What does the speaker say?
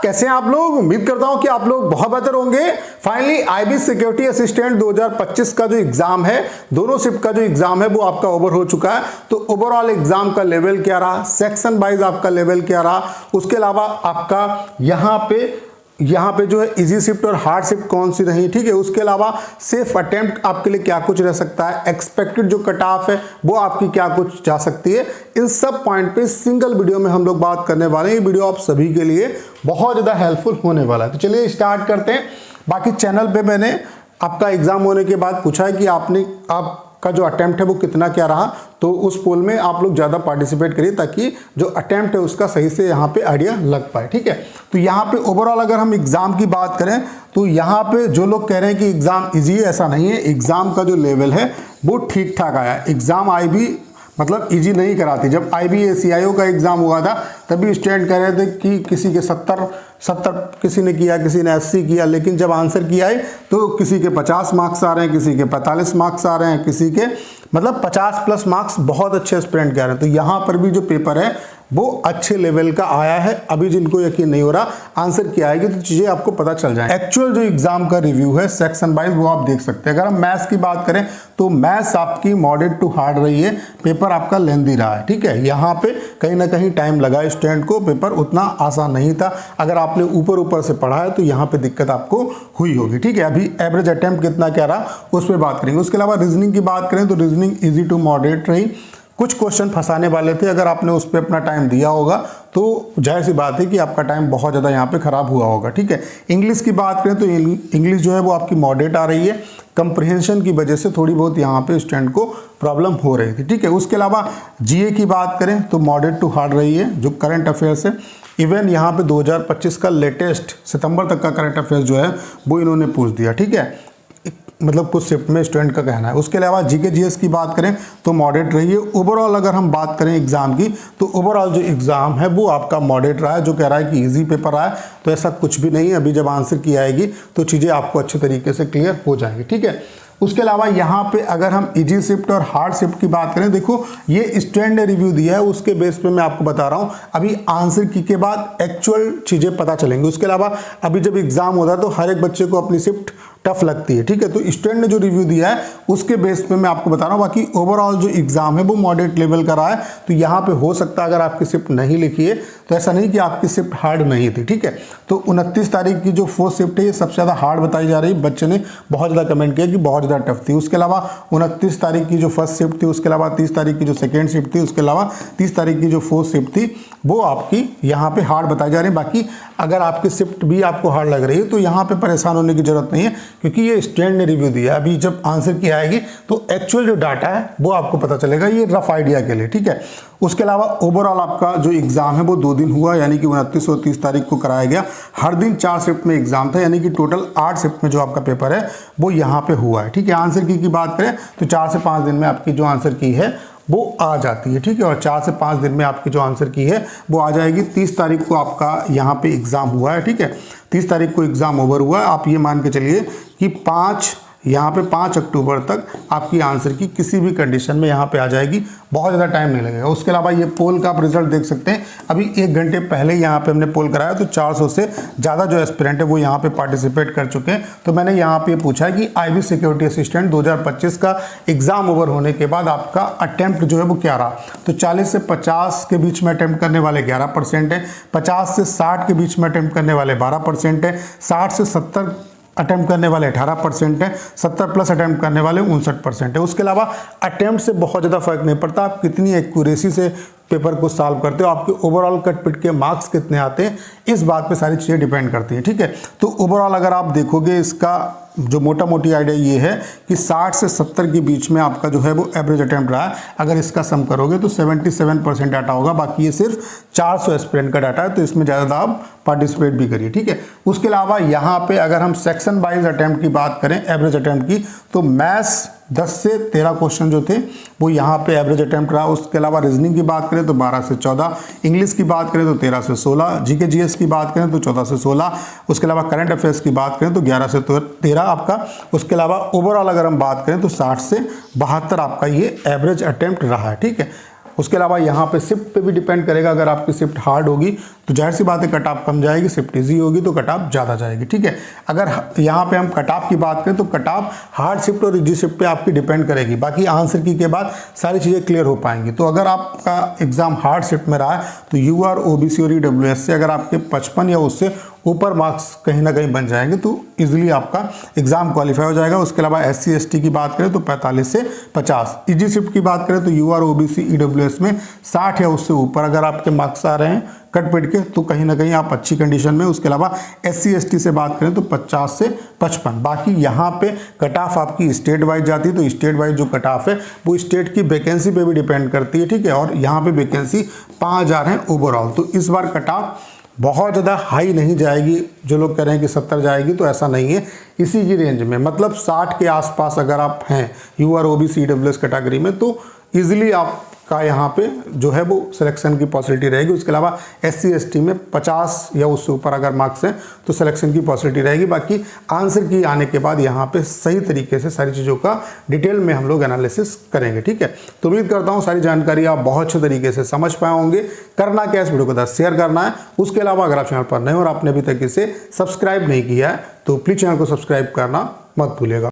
कैसे हैं आप लोग। उम्मीद करता हूं कि आप लोग बहुत बेहतर होंगे। फाइनली आईबी सिक्योरिटी असिस्टेंट 2025 का जो एग्जाम है, दोनों शिफ्ट का जो एग्जाम है वो आपका ओवर हो चुका है। तो ओवरऑल एग्जाम का लेवल क्या रहा, सेक्शन वाइज आपका लेवल क्या रहा, उसके अलावा आपका यहाँ पे जो है इजी शिफ्ट और हार्ड शिफ्ट कौन सी रही, ठीक है। उसके अलावा सेफ अटेम्प्ट आपके लिए क्या कुछ रह सकता है, एक्सपेक्टेड जो कट ऑफ है वो आपकी क्या कुछ जा सकती है, इन सब पॉइंट पे सिंगल वीडियो में हम लोग बात करने वाले हैं। ये वीडियो आप सभी के लिए बहुत ज़्यादा हेल्पफुल होने वाला है। तो चलिए स्टार्ट करते हैं। बाकी चैनल पे मैंने आपका एग्जाम होने के बाद पूछा है कि आपका जो अटेम्प्ट है वो कितना क्या रहा, तो उस पोल में आप लोग ज़्यादा पार्टिसिपेट करिए ताकि जो अटेम्प्ट है उसका सही से यहाँ पे आइडिया लग पाए, ठीक है। तो यहाँ पे ओवरऑल अगर हम एग्ज़ाम की बात करें तो यहाँ पे जो लोग कह रहे हैं कि एग्ज़ाम इजी है, ऐसा नहीं है। एग्ज़ाम का जो लेवल है वो ठीक ठाक आया। एग्ज़ाम आईबी मतलब इजी नहीं कराती। जब IBACIO का एग्ज़ाम हुआ था तभी स्टूडेंट कह रहे थे कि किसी के 70 किसी ने किया, किसी ने 80 किया, लेकिन जब आंसर किया है तो किसी के 50 मार्क्स आ रहे हैं, किसी के 45 मार्क्स आ रहे हैं, किसी के मतलब 50+ मार्क्स बहुत अच्छे स्टूडेंट कह रहे हैं। तो यहाँ पर भी जो पेपर है वो अच्छे लेवल का आया है। अभी जिनको यकीन नहीं हो रहा आंसर क्या आएगी तो चीज़ें आपको पता चल जाए। एक्चुअल जो एग्जाम का रिव्यू है सेक्शन वाइज वो आप देख सकते हैं। अगर हम मैथ्स की बात करें तो मैथ्स आपकी मॉडरेट टू हार्ड रही है, पेपर आपका लेंथी रहा है, ठीक है। यहाँ पे कहीं ना कहीं टाइम लगा स्टूडेंट को, पेपर उतना आसान नहीं था। अगर आपने ऊपर से पढ़ा है तो यहाँ पे दिक्कत आपको हुई होगी, ठीक है। अभी एवरेज अटेम्प्ट कितना क्या रहा उस पर बात करेंगे। उसके अलावा रीजनिंग की बात करें तो रीजनिंग इजी टू मॉडरेट रही। कुछ क्वेश्चन फंसाने वाले थे, अगर आपने उस पर अपना टाइम दिया होगा तो जाहिर सी बात है कि आपका टाइम बहुत ज़्यादा यहाँ पे ख़राब हुआ होगा, ठीक है। इंग्लिश की बात करें तो इंग्लिश जो है वो आपकी मॉडरेट आ रही है। कंप्रिहेंशन की वजह से थोड़ी बहुत यहाँ पे स्टूडेंट को प्रॉब्लम हो रही थी, ठीक है। उसके अलावा GA की बात करें तो मॉडरेट टू हार्ड रही है। जो करंट अफेयर्स है, इवन यहाँ पे 2025 का लेटेस्ट सितंबर तक का करंट अफेयर्स जो है वो इन्होंने पूछ दिया, ठीक है। मतलब कुछ शिफ्ट में स्टूडेंट का कहना है। उसके अलावा GK GS की बात करें तो मॉडरेट रही है। ओवरऑल अगर हम बात करें एग्जाम की तो ओवरऑल जो एग्जाम है वो आपका मॉडरेट रहा है। जो कह रहा है कि इजी पेपर आया तो ऐसा कुछ भी नहीं है। अभी जब आंसर की आएगी तो चीज़ें आपको अच्छे तरीके से क्लियर हो जाएंगी, ठीक है। उसके अलावा यहाँ पे अगर हम इजी शिफ्ट और हार्ड शिफ्ट की बात करें, देखो ये स्टूडेंट ने रिव्यू दिया है, उसके बेस पे मैं आपको बता रहा हूँ। अभी आंसर की के बाद एक्चुअल चीज़ें पता चलेंगी। उसके अलावा अभी जब एग्जाम होता है तो हर एक बच्चे को अपनी शिफ्ट टफ लगती है, ठीक है। तो स्टूडेंट ने जो रिव्यू दिया है उसके बेस पे मैं आपको बता रहा हूँ। बाकी ओवरऑल जो एग्जाम है वो मॉडरेट लेवल का रहा है। तो यहाँ पे हो सकता है अगर आपकी शिफ्ट नहीं लिखी है तो ऐसा नहीं कि आपकी शिफ्ट हार्ड नहीं थी, ठीक है। तो 29 तारीख की जो फोर्थ शिफ्ट है ये सबसे ज़्यादा हार्ड बताई जा रही है। बच्चे ने बहुत ज़्यादा कमेंट किया कि बहुत ज़्यादा टफ थी। उसके अलावा 29 तारीख की जो फर्स्ट शिफ्ट थी, उसके अलावा 30 तारीख की जो सेकेंड शिफ्ट थी, उसके अलावा 30 तारीख की जो फोर्थ शिफ्ट थी वो आपकी यहाँ पे हार्ड बताई जा रही है। बाकी अगर आपकी शिफ्ट भी आपको हार्ड लग रही है तो यहाँ पे परेशान होने की जरूरत नहीं है, क्योंकि ये स्टूडेंट ने रिव्यू दिया। अभी जब आंसर की आएगी तो एक्चुअल जो डाटा है वो आपको पता चलेगा, ये रफ आइडिया के लिए, ठीक है। उसके अलावा ओवरऑल आपका जो एग्जाम है वो 2 दिन हुआ, यानी कि 29 और 30 तारीख को कराया गया। हर दिन 4 शिफ्ट में एग्जाम था, यानी कि टोटल 8 शिफ्ट में जो आपका पेपर है वो यहाँ पे हुआ है, ठीक है। आंसर की बात करें तो 4 से 5 दिन में आपकी जो आंसर की है वो आ जाती है, ठीक है। और 4 से 5 दिन में आपकी जो आंसर की है वो आ जाएगी। 30 तारीख को आपका यहाँ पे एग्ज़ाम हुआ है, ठीक है। 30 तारीख को एग्ज़ाम ओवर हुआ है। आप ये मान के चलिए कि 5 अक्टूबर तक आपकी आंसर की किसी भी कंडीशन में यहाँ पे आ जाएगी। बहुत ज़्यादा टाइम नहीं लगेगा। उसके अलावा ये पोल का आप रिजल्ट देख सकते हैं। अभी 1 घंटे पहले यहाँ पे हमने पोल कराया तो 400 से ज़्यादा जो एस्पिरेंट है वो यहाँ पे पार्टिसिपेट कर चुके हैं। तो मैंने यहाँ पे पूछा है कि IB सिक्योरिटी असिस्टेंट 2025 का एग्जाम ओवर होने के बाद आपका अटेम्प्ट जो है वो क्या रहा। तो 40 से 50 के बीच में अटेम्प्ट करने वाले 11% है, 50 से 60 के बीच में अटेम्प्ट करने वाले 12% है, 60 से 70 अटेम्प्ट करने वाले 18% है, 70+ अटेम्प्ट करने वाले 59% है। उसके अलावा अटेम्प्ट से बहुत ज़्यादा फर्क नहीं पड़ता, आप कितनी एक्यूरेसी से पेपर को सॉल्व करते हो, आपके ओवरऑल कट पिट के मार्क्स कितने आते हैं, इस बात पे सारी चीज़ें डिपेंड करती हैं, ठीक है। तो ओवरऑल अगर आप देखोगे इसका जो मोटा मोटी आइडिया ये है कि 60 से 70 के बीच में आपका जो है वो एवरेज अटेम्प्ट रहा है। अगर इसका सम करोगे तो 77% डाटा होगा। बाकी ये सिर्फ 400 एस्पिरेंट का डाटा है, तो इसमें ज़्यादा आप पार्टिसिपेट भी करिए, ठीक है। उसके अलावा यहाँ पे अगर हम सेक्शन वाइज अटेम्प्ट की बात करें, एवरेज अटेम्प्ट की, तो मैथ्स 10 से 13 क्वेश्चन जो थे वो यहाँ पे एवरेज अटेम्प्ट रहा। उसके अलावा रीजनिंग की बात करें तो 12 से 14, इंग्लिश की बात करें तो 13 से 16, GK GS की बात करें तो 14 से 16, उसके अलावा करंट अफेयर्स की बात करें तो 11 से 13 आपका। उसके अलावा ओवरऑल अगर हम बात करें तो 60 से 72 आपका ये एवरेज अटेम्प्ट रहा है, ठीक है। उसके अलावा यहाँ पे शिफ्ट पे भी डिपेंड करेगा। अगर आपकी शिफ्ट हार्ड होगी तो जाहिर सी बात है कट ऑफ कम जाएगी, शिफ्ट इजी होगी तो कट ऑफ ज़्यादा जाएगी। ठीक है, अगर यहाँ पे हम कट ऑफ की बात करें तो कट ऑफ हार्ड शिफ्ट और इजी शिफ्ट पे आपकी डिपेंड करेगी। बाकी आंसर की के बाद सारी चीज़ें क्लियर हो पाएंगी। तो अगर आपका एग्जाम हार्ड शिफ्ट में रहा है तो यूआर, ओबीसी और ईडब्ल्यूएस से अगर आपके 55 या उससे ऊपर मार्क्स कहीं ना कहीं बन जाएंगे तो इजीली आपका एग्जाम क्वालिफाई हो जाएगा। उसके अलावा एससी एसटी की बात करें तो 45 से 50, इजी शिफ्ट की बात करें तो यूआर, ओबीसी, ईडब्ल्यूएस में 60 या उससे ऊपर अगर आपके मार्क्स आ रहे हैं कट पिट के तो कहीं ना कहीं आप अच्छी कंडीशन में। उसके अलावा एससी एसटी से बात करें तो 50 से 55। बाकी यहाँ पे कट ऑफ आपकी स्टेट वाइज जाती है, तो स्टेट वाइज जो कट ऑफ है वो स्टेट की वैकेंसी पे भी डिपेंड करती है। ठीक है, और यहाँ पे वैकेंसी 5000 है ओवरऑल। तो इस बार कट ऑफ बहुत ज़्यादा हाई नहीं जाएगी। जो लोग कह रहे हैं कि 70 जाएगी तो ऐसा नहीं है, इसी की रेंज में, मतलब 60 के आसपास अगर आप हैं यूआर, ओबीसी, ईडब्ल्यूएस कैटेगरी में तो इजीली आपका यहाँ पे जो है वो सिलेक्शन की पॉसिबिलिटी रहेगी। उसके अलावा एससी एसटी में 50 या उससे ऊपर अगर मार्क्स हैं तो सिलेक्शन की पॉसिबिलिटी रहेगी। बाकी आंसर की आने के बाद यहाँ पे सही तरीके से सारी चीज़ों का डिटेल में हम लोग एनालिसिस करेंगे। ठीक है, तो उम्मीद करता हूँ सारी जानकारी आप बहुत अच्छे तरीके से समझ पाए होंगे। करना क्या, इस वीडियो को 10 शेयर करना है। उसके अलावा अगर आप चैनल पर नए और आपने अभी तक इसे सब्सक्राइब नहीं किया है तो प्लीज़ चैनल को सब्सक्राइब करना मत भूलिएगा।